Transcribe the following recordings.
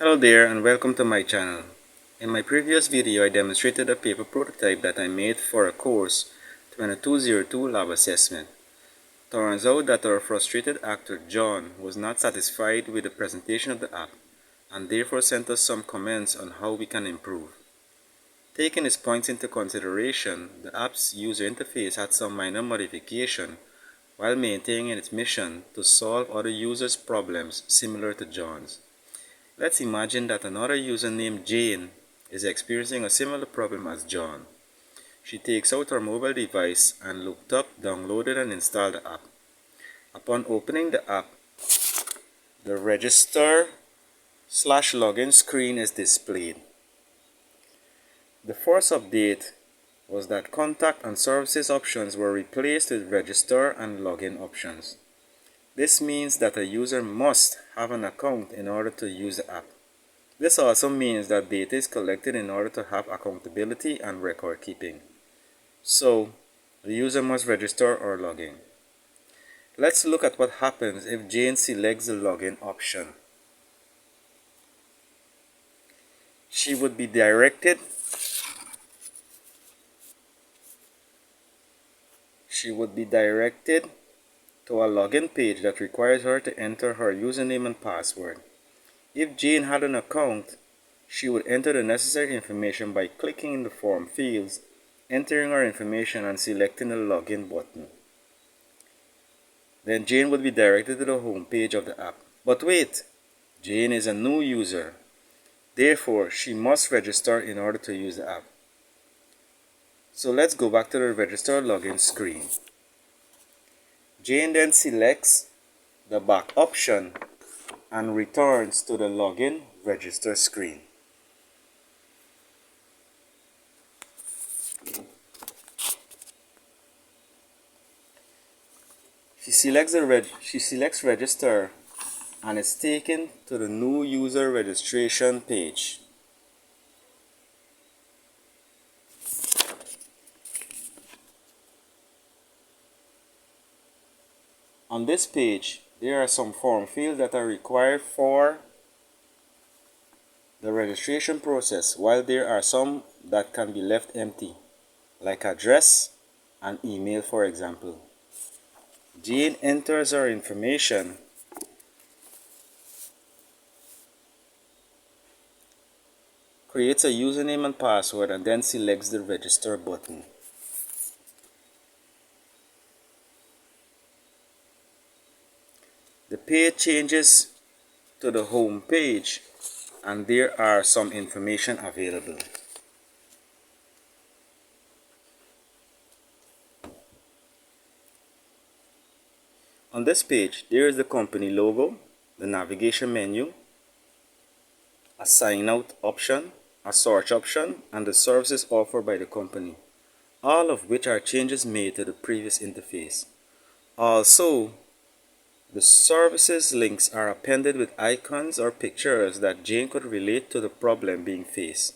Hello there and welcome to my channel. In my previous video I demonstrated a paper prototype that I made for a course 2202 lab assessment. Turns out that our frustrated actor John was not satisfied with the presentation of the app and therefore sent us some comments on how we can improve. Taking his points into consideration, the app's user interface had some minor modification while maintaining its mission to solve other users' problems similar to John's. Let's imagine that another user named Jane is experiencing a similar problem as John. She takes out her mobile device and looked up, downloaded and installed the app. Upon opening the app, the register/login screen is displayed. The first update was that contact and services options were replaced with register and login options. This means that a user must have an account in order to use the app. This also means that data is collected in order to have accountability and record keeping. So, the user must register or log in. Let's look at what happens if Jane selects the login option. She would be directed to a login page that requires her to enter her username and password. If Jane had an account, she would enter the necessary information by clicking in the form fields, entering her information and selecting the login button. Then Jane would be directed to the home page of the app. But wait, Jane is a new user. Therefore, she must register in order to use the app. So let's go back to the register login screen. Jane then selects the back option and returns to the login register screen. She selects register and is taken to the new user registration page. On this page, there are some form fields that are required for the registration process, while there are some that can be left empty, like address and email, for example. Jane enters her information creates a username and password and then selects the register button. The page changes to the home page and there are some information available. On this page, there is the company logo, the navigation menu, a sign out option, a search option, and the services offered by the company, all of which are changes made to the previous interface. Also, the services links are appended with icons or pictures that Jane could relate to the problem being faced.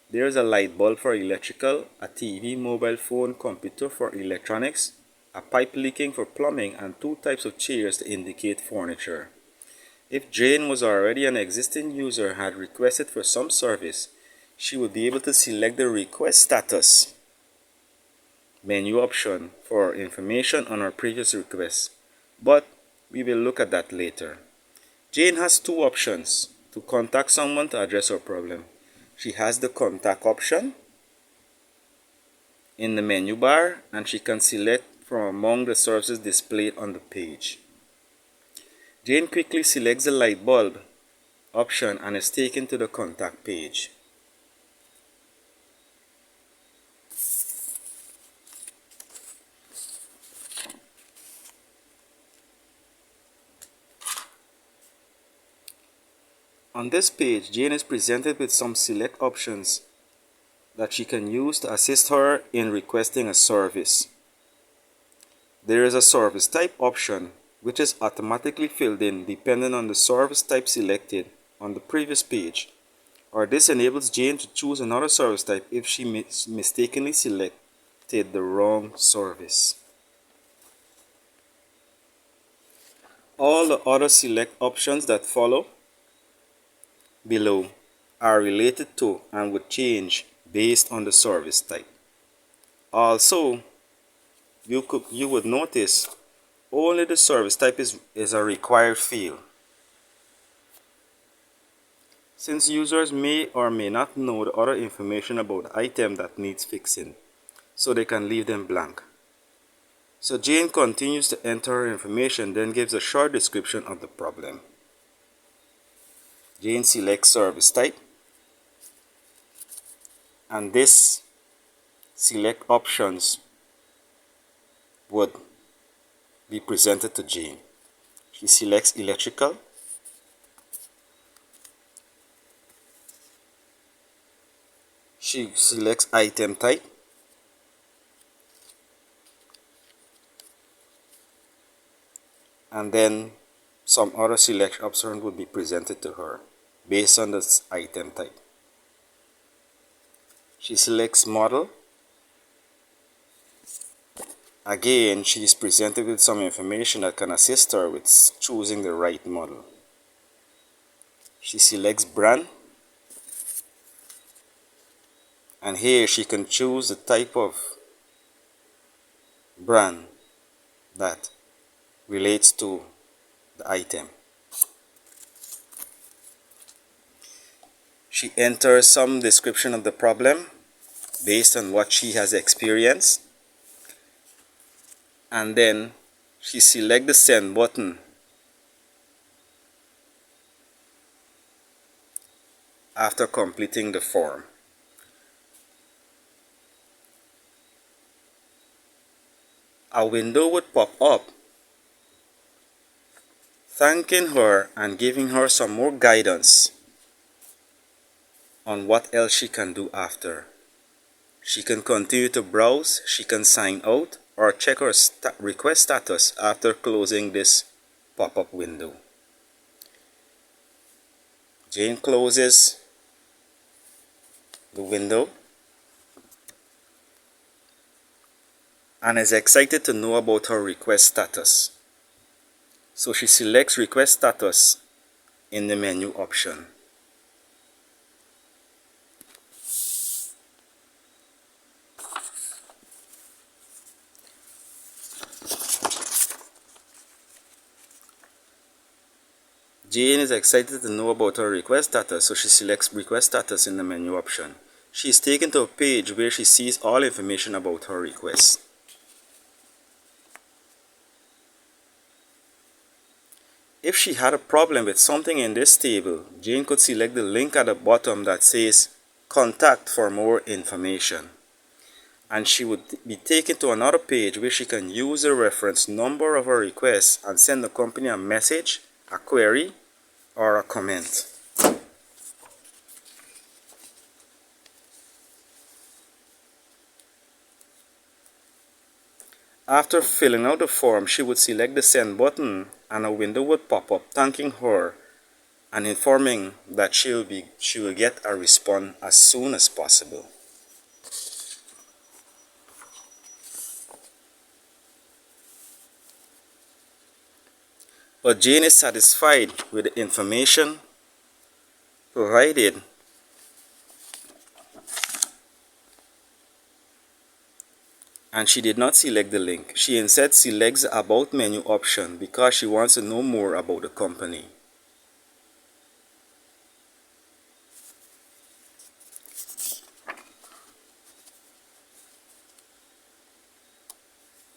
There is a light bulb for electrical, a TV, mobile phone, computer for electronics, a pipe leaking for plumbing, and two types of chairs to indicate furniture. If Jane was already an existing user and had requested for some service, she would be able to select the request status menu option for information on her previous request, but we will look at that later. Jane has two options to contact someone to address her problem. She has the contact option in the menu bar and she can select from among the services displayed on the page. Jane quickly selects the light bulb option and is taken to the contact page. On this page, Jane is presented with some select options that she can use to assist her in requesting a service. There is a service type option which is automatically filled in depending on the service type selected on the previous page, or this enables Jane to choose another service type if she mistakenly selected the wrong service. All the other select options that follow below are related to and would change based on the service type. Also, you would notice only the service type is a required field. Since users may or may not know the other information about the item that needs fixing, so they can leave them blank. So Jane continues to enter her information, then gives a short description of the problem. Jane selects service type, and this select options would be presented to Jane. She selects electrical, she selects item type, and then some other select option would be presented to her based on this item type. She selects model. Again, she is presented with some information that can assist her with choosing the right model. She selects brand, and here she can choose the type of brand that relates to the item. She enters some description of the problem based on what she has experienced, and then she selects the send button after completing the form. A window would pop up thanking her and giving her some more guidance on what else she can do after. She can continue to browse, she can sign out, or check her request status after closing this pop-up window. Jane closes the window and is excited to know about her request status. So she selects request status in the menu option. Jane is excited to know about her request status, so she selects request status in the menu option. She is taken to a page where she sees all information about her request. If she had a problem with something in this table, Jane could select the link at the bottom that says Contact for more information. And she would be taken to another page where she can use the reference number of her request and send the company a message, a query, or a comment. After filling out the form, she would select the send button and a window would pop up thanking her and informing that she will get a response as soon as possible. But Jane is satisfied with the information provided and she did not select the link. She instead selects the About menu option because she wants to know more about the company.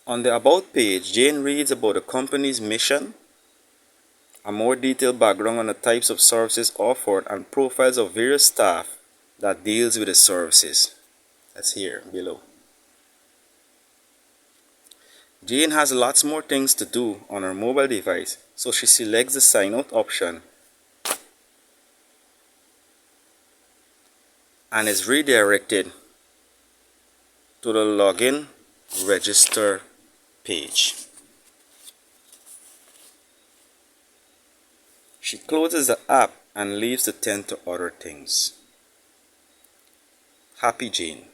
On the About page, Jane reads about the company's mission, a more detailed background on the types of services offered, and profiles of various staff that deals with the services. That's here below. Jane has lots more things to do on her mobile device, so she selects the Sign Out option and is redirected to the Login Register page. She closes the app and leaves to tend to other things. Happy Jane.